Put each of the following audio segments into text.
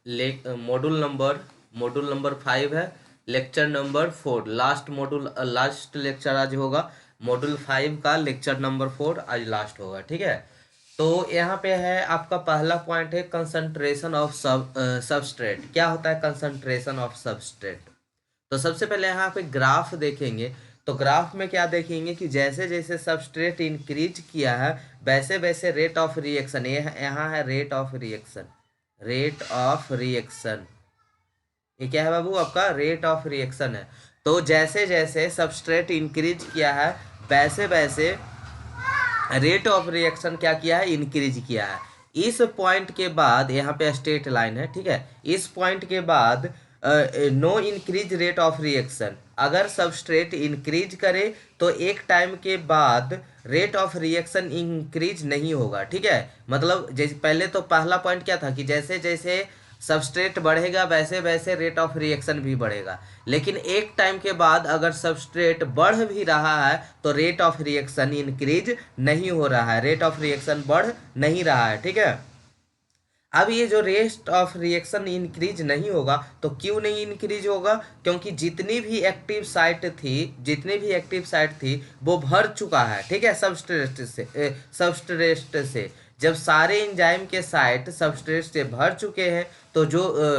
Module number 5 है, lecture number 4, last lecture आज होगा। मॉड्यूल 5 का लेक्चर नंबर 4 आज लास्ट होगा, ठीक है। तो यहाँ पे है आपका पहला पॉइंट है कंसंट्रेशन ऑफ सबस्ट्रेट। क्या होता है कंसंट्रेशन ऑफ सबस्ट्रेट? तो सबसे पहले यहाँ पे ग्राफ देखेंगे। तो ग्राफ में क्या देखेंगे कि जैसे जैसे सबस्ट्रेट इंक्रीज किया है वैसे वैसे रेट ऑफ रिएक्शन, ये यहाँ है rate of reaction, rate of reaction, ये क्या है बाबू? आपका रेट ऑफ रिएक्शन है। तो जैसे जैसे सबस्ट्रेट इंक्रीज किया है वैसे वैसे रेट ऑफ रिएक्शन क्या किया है? इंक्रीज किया है। इस पॉइंट के बाद यहाँ पे स्ट्रेट लाइन है, ठीक है। इस पॉइंट के बाद no increase rate of reaction. अगर सबस्ट्रेट इंक्रीज करे तो एक टाइम के बाद रेट ऑफ रिएक्शन इंक्रीज नहीं होगा, ठीक है। मतलब जैसे पहले तो पहला पॉइंट क्या था कि जैसे जैसे सबस्ट्रेट बढ़ेगा वैसे वैसे रेट ऑफ रिएक्शन भी बढ़ेगा, लेकिन एक टाइम के बाद अगर सबस्ट्रेट बढ़ भी रहा है तो रेट ऑफ रिएक्शन इंक्रीज नहीं हो रहा है, रेट ऑफ रिएक्शन बढ़ नहीं रहा है, ठीक है। अब ये जो रेट ऑफ रिएक्शन इंक्रीज नहीं होगा तो क्यों नहीं इंक्रीज होगा? क्योंकि जितनी भी एक्टिव साइट थी वो भर चुका है, ठीक है, सबस्ट्रेट से। जब सारे एंजाइम के साइट सबस्ट्रेट से भर चुके हैं तो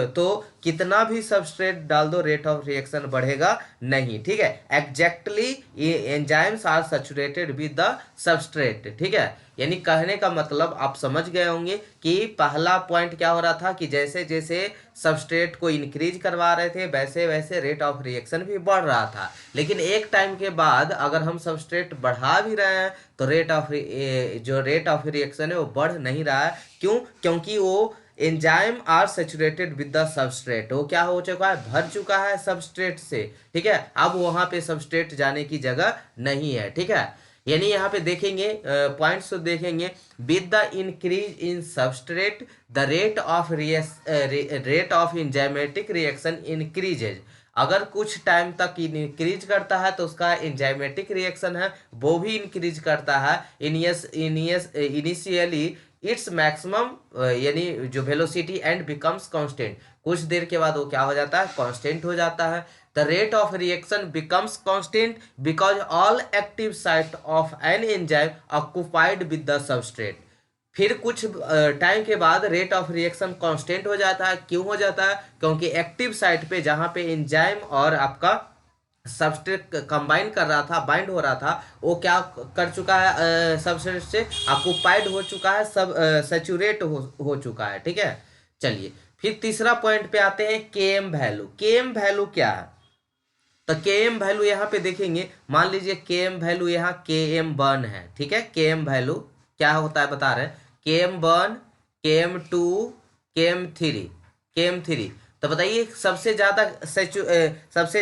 तो कितना भी सबस्ट्रेट डाल दो रेट ऑफ रिएक्शन बढ़ेगा नहीं, ठीक है। Exactly enzymes are saturated with the substrate, ठीक है। यानी कहने का मतलब आप समझ गए होंगे कि पहला पॉइंट क्या हो रहा था कि जैसे जैसे सबस्ट्रेट को इंक्रीज करवा रहे थे वैसे वैसे रेट ऑफ रिएक्शन भी बढ़ रहा था, लेकिन एक टाइम के बाद अगर हम सबस्ट्रेट बढ़ा भी रहे हैं तो जो रेट ऑफ रिएक्शन है वो बढ़ नहीं रहा है। क्यों? क्योंकि वो enzyme are saturated with the substrate, वो क्या हो चुका है? भर चुका है सबस्ट्रेट से, ठीक है। अब वहां पे सबस्ट्रेट जाने की जगह नहीं है, ठीक है। यानी यहाँ पे देखेंगे पॉइंट्स तो देखेंगे, with the increase in substrate the rate of enzymatic reaction increases. अगर कुछ टाइम तक इंक्रीज करता है तो उसका इंजाइमेटिक रिएक्शन है वो भी इंक्रीज करता है। इनिशियली इट्स मैक्सिमम यानी जो वेलोसिटी एंड बिकम्स कांस्टेंट, कुछ देर के बाद वो क्या हो जाता है? कांस्टेंट हो जाता है। The rate of reaction becomes constant because all active site of an enzyme occupied with the substrate. फिर कुछ टाइम के बाद रेट ऑफ रिएक्शन कांस्टेंट हो जाता है। क्यों हो जाता है? क्योंकि एक्टिव साइट पे जहाँ पे एंजाइम और आपका सबस्ट्रेट कंबाइन कर रहा था, बाइंड हो रहा था, वो क्या कर चुका है? सबस्ट्रेट से ऑक्युपाइड हो चुका है, सब सेचुरेट हो चुका है, ठीक है। चलिए फिर तीसरा पॉइंट पे आते हैं, के एम वैल्यू। के एम वैल्यू क्या है? तो के एम वैल्यू यहाँ पे देखेंगे, मान लीजिए के एम वैल्यू यहाँ Km1 है, ठीक है। के एम वैल्यू क्या होता है बता रहे हैं, Km1, Km2, Km3। तो बताइए सबसे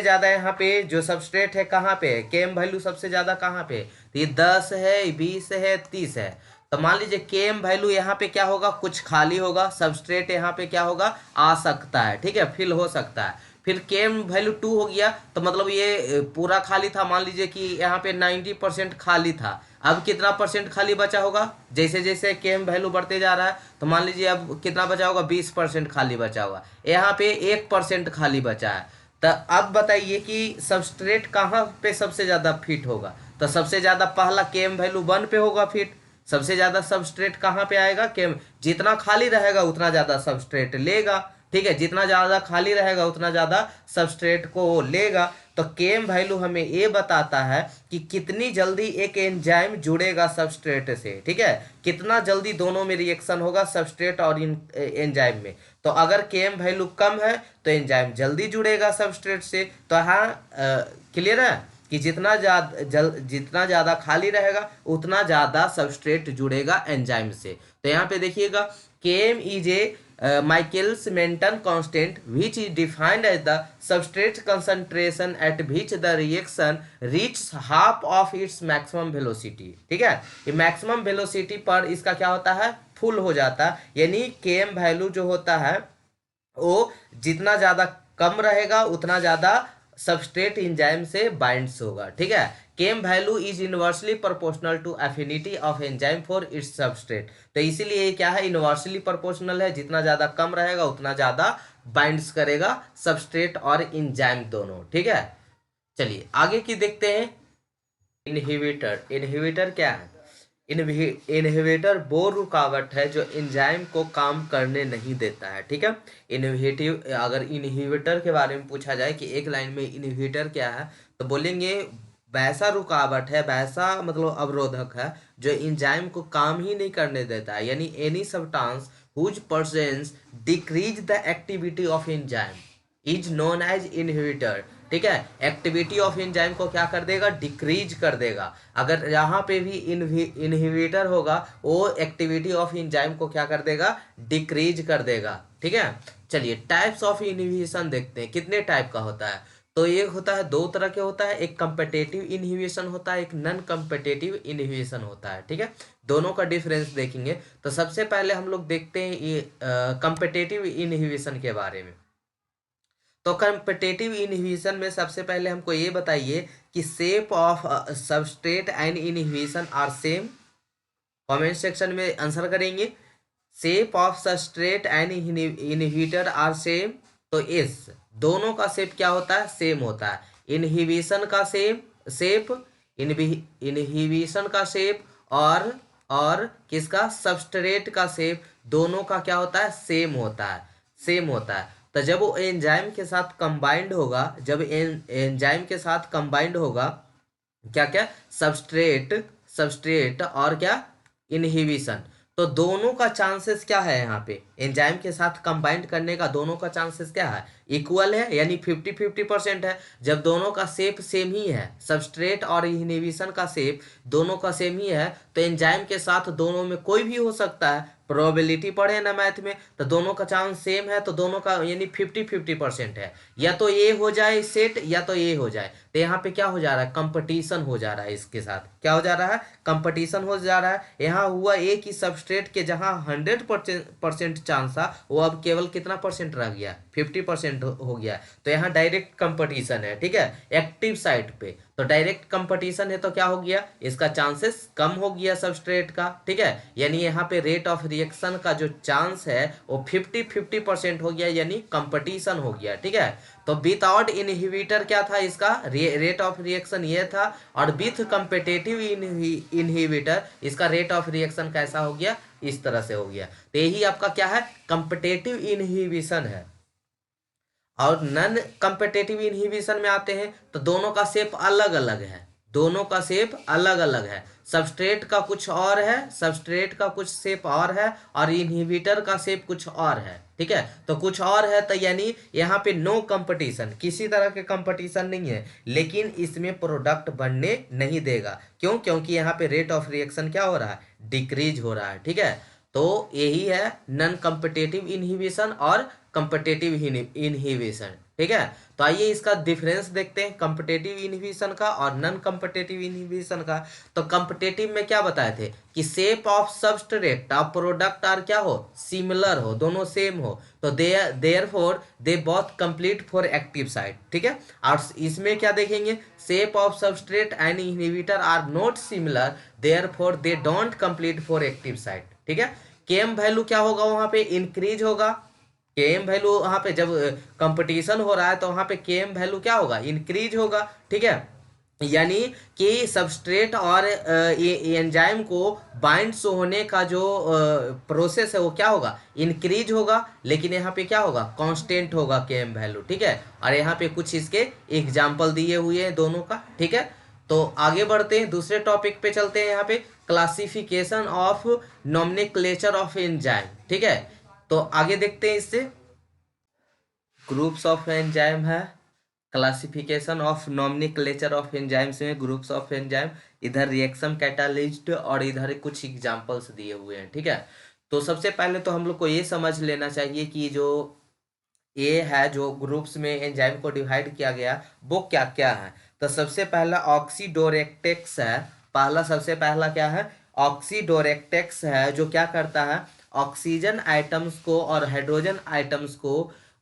ज्यादा यहाँ पे जो सबस्ट्रेट है कहाँ पे है? के एम वैल्यू सबसे ज्यादा कहाँ पे है? तो ये 10 है, 20 है, 30 है। तो मान लीजिए के एम वैल्यू यहाँ पे क्या होगा? कुछ खाली होगा, सबस्ट्रेट यहाँ पे क्या होगा? आ सकता है, ठीक है, फिल हो सकता है। फिर के एम वैल्यू 2 हो गया तो मतलब ये पूरा खाली था। मान लीजिए कि यहाँ पे 90% खाली था, अब कितना परसेंट खाली बचा होगा? जैसे जैसे के एम वैल्यू बढ़ते जा रहा है तो मान लीजिए अब कितना बचा होगा? 20% खाली बचा होगा। यहाँ पे 1% खाली बचा है। तो अब बताइए कि सबस्ट्रेट कहाँ पे सबसे ज़्यादा फिट होगा? तो सबसे ज़्यादा पहला के एम वैल्यू 1 पे होगा फिट। सबसे ज़्यादा सबस्ट्रेट कहाँ पे आएगा? के जितना खाली रहेगा उतना ज़्यादा सबस्ट्रेट लेगा, ठीक है। जितना ज़्यादा खाली रहेगा उतना ज़्यादा सबस्ट्रेट को लेगा। तो केम वैल्यू हमें ये बताता है कि कितनी जल्दी एक एंजाइम जुड़ेगा सबस्ट्रेट से, ठीक है। कितना जल्दी दोनों में रिएक्शन होगा, सबस्ट्रेट और एंजाइम में। तो अगर केम वैल्यू कम है तो एंजाइम जल्दी जुड़ेगा सबस्ट्रेट से। तो हाँ, क्लियर है कि जितना ज़्यादा खाली रहेगा उतना ज़्यादा सबस्ट्रेट जुड़ेगा एंजाइम से। तो यहाँ पे देखिएगा, came is a Michaelis Menten constant which is defined as the substrate concentration at which the reaction reaches half of its maximum velocity, ठीक है। ये मैक्सिमम वेलोसिटी पर इसका क्या होता है? फुल हो जाता है। यानी Km वैल्यू जो होता है वो जितना ज़्यादा कम रहेगा उतना ज़्यादा सबस्ट्रेट एंजाइम से बाइंड्स होगा, ठीक है। Km value is inversely proportional to affinity of enzyme for its substrate. तो इसीलिए ये क्या है, इनवर्सली प्रोपोर्शनल है, जितना ज़्यादा कम रहेगा उतना ज़्यादा बाइंड्स करेगा सबस्ट्रेट और एंजाइम दोनों। ठीक है, चलिए आगे की देखते हैं। इनहिबिटर, इनहिबिटर क्या है? इनहिबिटर वो रुकावट है जो एंजाइम को काम करने नहीं देता है। ठीक है, इनहिबिटिव, अगर इनहिबिटर के बारे में पूछा जाए कि एक लाइन में इनहिबिटर क्या है, तो बोलेंगे वैसा रुकावट है, वैसा मतलब अवरोधक है जो एंजाइम को काम ही नहीं करने देता है, यानी any substance whose presence decrease the activity of enzyme is known as inhibitor. ठीक है, एक्टिविटी ऑफ एंजाइम को क्या कर देगा, डिक्रीज कर देगा। अगर यहाँ पे भी इनहिबिटर होगा, वो एक्टिविटी ऑफ एंजाइम को क्या कर देगा, डिक्रीज कर देगा। ठीक है, चलिए टाइप्स ऑफ इनहिबिशन देखते हैं, कितने टाइप का होता है। तो एक होता है, दो तरह के होता है, एक कंपेटेटिव इनहिबिशन होता है, एक नॉन कंपेटेटिव इनहिबिशन होता है। ठीक है, दोनों का डिफरेंस देखेंगे। तो सबसे पहले हम लोग देखते हैं ये कंपेटेटिव इनहिबिशन के बारे में। तो कम्पिटेटिव इनहिबिशन में सबसे पहले हमको ये बताइए कि shape of substrate and inhibition are same. Comment section में आंसर करेंगे, shape of substrate and inhibitor are same. तो इस दोनों का शेप क्या होता है, सेम होता है। इनहिबिशन का सेम शेप, इनहिबिशन का शेप और किसका, सबस्ट्रेट का शेप, दोनों का क्या होता है, सेम होता है, सेम होता है। तो जब वो एंजाइम के साथ कंबाइंड होगा, जब एंजाइम के साथ कंबाइंड होगा, क्या क्या, सबस्ट्रेट, सबस्ट्रेट और क्या, इनहिबिशन, तो दोनों का चांसेस क्या है, यहाँ पे एंजाइम के साथ कंबाइंड करने का दोनों का चांसेस क्या है, इक्वल है, यानी 50-50% है। जब दोनों का शेप सेम ही है, सबस्ट्रेट और इनहिबिशन का शेप दोनों का सेम ही है, तो एंजाइम के साथ दोनों में कोई भी हो सकता है। प्रोबेबिलिटी पढ़े ना मैथ में, तो दोनों का चांस सेम है, तो दोनों का यानी 50-50% है। या तो ये हो जाए सेट, या तो ये हो जाए। तो यहाँ पे क्या हो जा रहा है, कंपटीशन हो जा रहा है, इसके साथ क्या हो जा रहा है, कंपटीशन हो जा रहा है। यहाँ हुआ एक ही सबस्ट्रेट के जहाँ 100% चांस था, वो अब केवल कितना परसेंट रह गया, 50% हो गया। तो यहाँ डायरेक्ट कंपटीशन है। ठीक है, एक्टिव साइट पे तो डायरेक्ट कंपटीशन है, तो क्या हो गया, इसका चांसेस कम हो गया सबस्ट्रेट का। ठीक है, यानी यहाँ पे रेट ऑफ रिएक्शन का जो चांस है वो 50-50% हो गया, यानी कंपटीशन हो गया। ठीक है, तो विदाउट इनहिबिटर क्या था, इसका रेट ऑफ रिएक्शन ये था, और विथ कंपेटेटिव इनहिबिटर इसका रेट ऑफ रिएक्शन कैसा हो गया, इस तरह से हो गया। तो यही आपका क्या है, कंपेटेटिव इनहिबिशन है। और नॉन कंपेटेटिव इनहिबिशन में आते हैं, तो दोनों का शेप अलग अलग है, दोनों का शेप अलग अलग है। सबस्ट्रेट का कुछ और है, सबस्ट्रेट का कुछ शेप और है, और इनहिबिटर का शेप कुछ और है। ठीक है, तो कुछ और है, तो यानी यहाँ पे नो कंपटीशन, किसी तरह के कंपटीशन नहीं है, लेकिन इसमें प्रोडक्ट बनने नहीं देगा। क्यों, क्योंकि यहाँ पे रेट ऑफ रिएक्शन क्या हो रहा है, डिक्रीज हो रहा है। ठीक है, तो यही है नॉन कम्पिटेटिव इनहिबिशन और कम्पिटेटिव इनहिबिशन। ठीक है, तो आइए इसका डिफरेंस देखते हैं, कम्पिटेटिव इनहिबिशन का और नॉन कम्पिटेटिव इनहिबिशन का। तो कम्पिटेटिव में क्या बताए थे कि shape of substrate of product are क्या हो, सिमिलर हो, दोनों सेम हो, तो therefore they both complete for active site. ठीक है, और इसमें क्या देखेंगे, shape of substrate and inhibitor are not similar, therefore they don't complete for active site. ठीक है, केम वैल्यू क्या होगा, वहां पे इंक्रीज होगा। केम वैल्यू वहां पे जब कंपटीशन हो रहा है, तो वहां पे केम वैल्यू क्या होगा, इंक्रीज होगा। ठीक है, यानी कि सबस्ट्रेट और एंजाइम को बाइंड्स होने का जो प्रोसेस है वो क्या होगा, इंक्रीज होगा। लेकिन यहाँ पे क्या होगा, कांस्टेंट होगा केम वैल्यू। ठीक है, और यहाँ पे कुछ इसके एग्जाम्पल दिए हुए हैं दोनों का। ठीक है, तो आगे बढ़ते हैं, दूसरे टॉपिक पे चलते हैं। यहाँ पे classification of nomenclature of enzyme. ठीक है, तो आगे देखते हैं इससे, ग्रुप्स ऑफ एंजाइम है, classification of nomenclature of enzymes में ग्रुप्स ऑफ एंजाइम, इधर रिएक्शन कैटालिस्ट और इधर कुछ एग्जांपल्स दिए हुए हैं। ठीक है, तो सबसे पहले तो हम लोग को ये समझ लेना चाहिए कि जो ये है, जो ग्रुप्स में एंजाइम को डिवाइड किया गया वो क्या क्या है। तो सबसे पहला ऑक्सीडोरेक्टेक्स है, पहला सबसे पहला क्या है, ऑक्सीडोरेक्टेक्स है, जो क्या करता है, ऑक्सीजन आइटम्स को और हाइड्रोजन आइटम्स को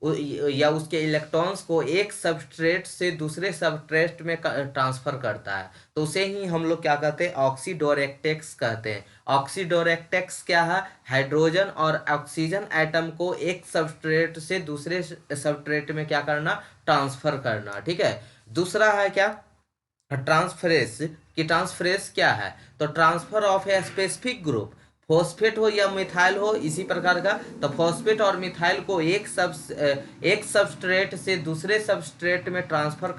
या उसके इलेक्ट्रॉन्स को एक सबस्ट्रेट से दूसरे सबस्ट्रेट में ट्रांसफर करता है, तो उसे ही हम लोग क्या कहते हैं, ऑक्सीडोरेक्टेक्स कहते हैं। ऑक्सीडोरेक्टेक्स क्या है, हाइड्रोजन और ऑक्सीजन एटम को एक सबस्ट्रेट से दूसरे सबस्ट्रेट में क्या करना, ट्रांसफर करना। ठीक है। दूसरा है क्या, ट्रांसफरेस। कि ट्रांसफरेस क्या है, तो transfer of a specific group, phosphate हो या मिथाइल हो, इसी प्रकार का। तो फॉस्फेट और मिथाइल को एक सबस्ट्रेट से दूसरे सबस्ट्रेट में ट्रांसफर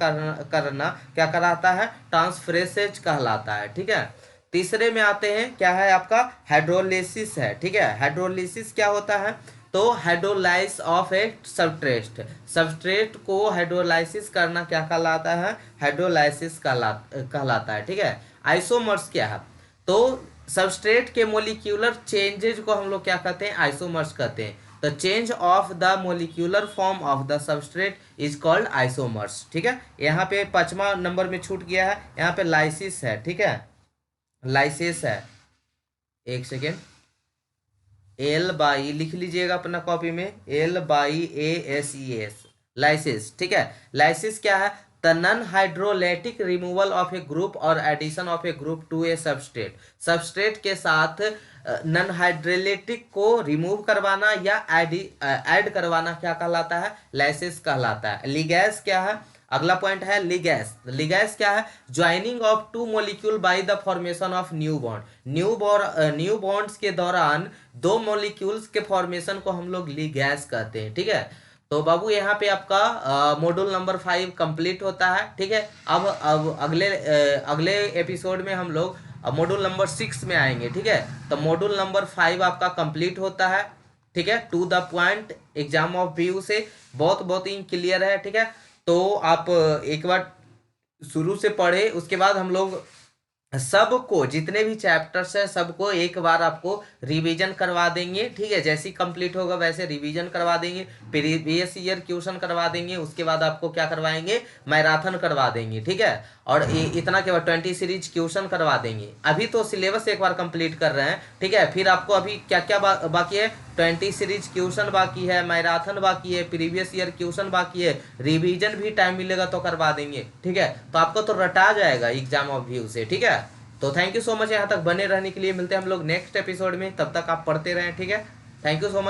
करना क्या कहलाता है, ट्रांसफरेसेज कहलाता है। ठीक है। तीसरे में आते हैं, क्या है आपका, हाइड्रोलिसिस है। ठीक है। हाइड्रोलिसिस क्या होता है, तो हाइड्रोलाइस ऑफ ए सबस्ट्रेट, सबस्ट्रेट को हाइड्रोलाइसिस करना क्या कहलाता है, हाइड्रोलाइसिस कहलाता है। ठीक है। आइसोमर्स क्या है, तो सबस्ट्रेट के मोलिक्यूलर चेंजेज को हम लोग क्या कहते हैं, आइसोमर्स कहते हैं। तो change of the molecular form of the substrate is called isomers. ठीक है। यहाँ पे 5वां नंबर में छूट गया है, यहाँ पे लाइसिस है। ठीक है, लाइसिस है, एक सेकेंड, एल बाई लिख लीजिएगा अपना कॉपी में, LASES, लाइसिस। ठीक है। लाइसिस क्या है, the non hydrolytic removal of a group और addition of a group to a substrate, substrate के साथ नॉन हाइड्रोलाइटिक को रिमूव करवाना या ऐड करवाना क्या कहलाता है, लाइसिस कहलाता है। लिगैस क्या है, अगला पॉइंट है लिगैस। लिगैस क्या है, joining of two molecule by the formation of new bond, new bonds के दौरान दो मॉलिक्यूल्स के फॉर्मेशन को हम लोग लिगैस कहते हैं। ठीक है। तो बाबू यहाँ पे आपका मॉड्यूल नंबर 5 कंप्लीट होता है। ठीक है। अब अगले एपिसोड में हम लोग मॉड्यूल नंबर 6 में आएंगे। ठीक है। तो मॉड्यूल नंबर 5 आपका कंप्लीट होता है। ठीक है। To the point, exam of view से बहुत बहुत ही क्लियर है। ठीक है। तो आप एक बार शुरू से पढ़े, उसके बाद हम लोग सबको, जितने भी चैप्टर्स है सबको एक बार आपको रिवीजन करवा देंगे। ठीक है। जैसे ही कंप्लीट होगा वैसे रिवीजन करवा देंगे, प्रीवियस ईयर क्वेश्चन करवा देंगे, उसके बाद आपको क्या करवाएंगे, मैराथन करवा देंगे। ठीक है। और इतना के बाद 20 सीरीज क्वेश्चन करवा देंगे। अभी तो सिलेबस एक बार कंप्लीट कर रहे हैं। ठीक है। फिर आपको अभी क्या क्या बाकी है, 20 सीरीज क्वेश्चन बाकी है, मैराथन बाकी है, प्रीवियस ईयर क्वेश्चन बाकी है, रिवीजन भी टाइम मिलेगा तो करवा देंगे। ठीक है। तो आपको तो रटा जाएगा एग्जाम ऑफ व्यू से। ठीक है। तो थैंक यू सो मच यहाँ तक बने रहने के लिए। मिलते हैं हम लोग नेक्स्ट एपिसोड में, तब तक आप पढ़ते रहें। ठीक है। Thank you so much.